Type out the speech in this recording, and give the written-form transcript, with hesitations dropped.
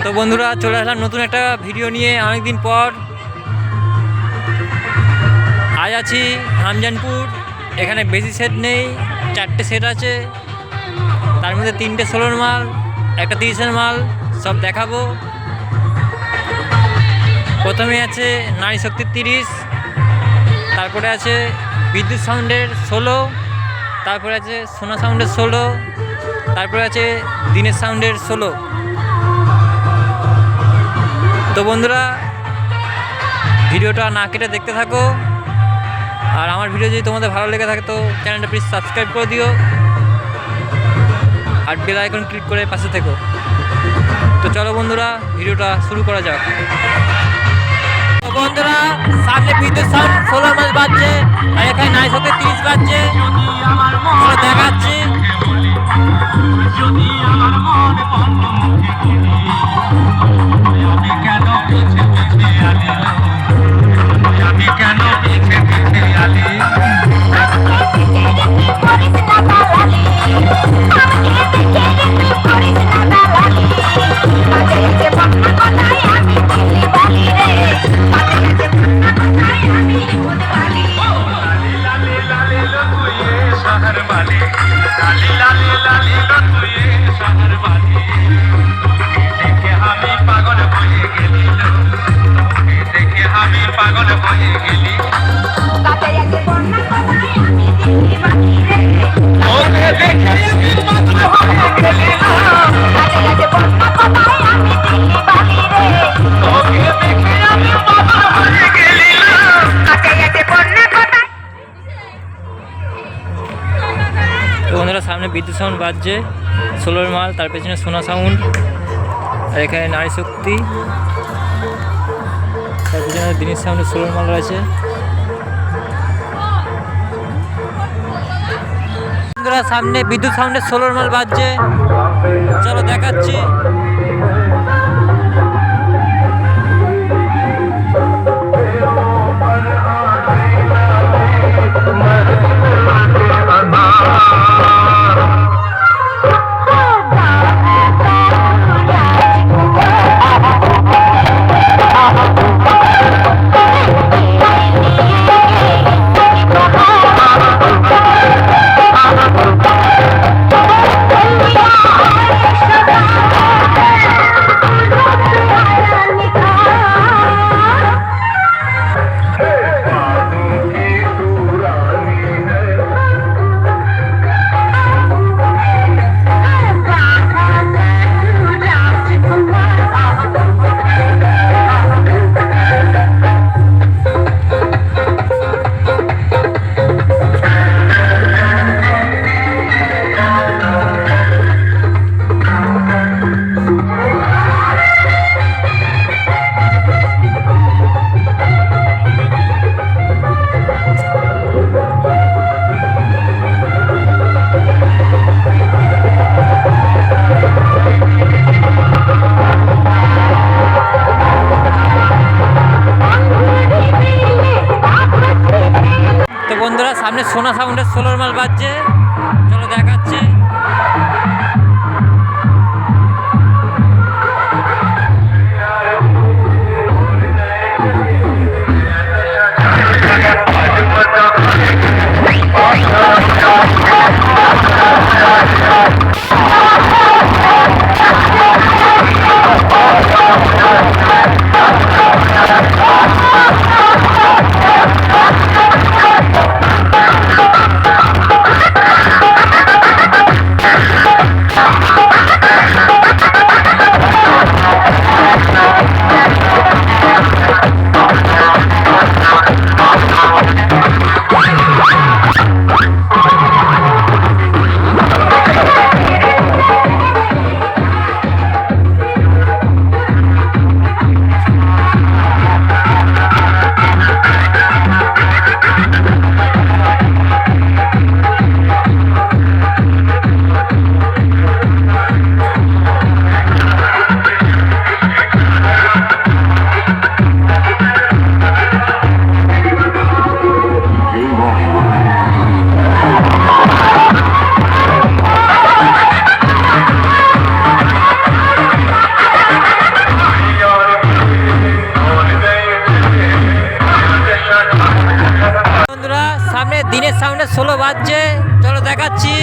তো বন্ধুরা চলে আসলাম নতুন একটা ভিডিও নিয়ে অনেকদিন পর। আজ আছি হামজানপুর। এখানে বেশি সেট নেই, 4টে সেট আছে, তার মধ্যে 3টে 16 মাল, একটা 30-এর মাল, সব দেখাবো। প্রথমে আছে নারী শক্তির 30, তারপরে আছে বিদ্যুৎ সাউন্ডের 16, তারপরে আছে সোনা সাউন্ডের 16, তারপরে আছে দিনের সাউন্ডের 16। তো বন্ধুরা ভিডিওটা না কেটে দেখতে থাকো, আর আমার ভিডিও যদি তোমাদের ভালো লেগে থাকে তো চ্যানেলটা প্লিজ সাবস্ক্রাইব করে দিও আর বেল আইকন ক্লিক করে পাশে থেকো। তো চলো বন্ধুরা ভিডিওটা শুরু করা যাক। তো বন্ধুরা সামনে বিদ্যুৎ সাউন্ড 16 মাস বাজছে, আর এখানে নারী শক্তি 30 বাজছে, দেখাচ্ছি। বন্ধুরা সামনে বিদ্যুৎ সাউন্ড বাজছে 16 মাল, তার পেছনে সোনা সাউন্ড, আর এখানে নারী শক্তি, তার পেছনে দিনের সাউন্ডে 16 মাল রয়েছে। বন্ধুরা সামনে বিদ্যুৎ সাউন্ডে 16 মাল বাজছে, চলো দেখাচ্ছি। বন্ধুরা সামনে সোনা সাউন্ডের 16 মাল বাজছে, চলো দেখাচ্ছি। বাজছে, চলো দেখাচ্ছি।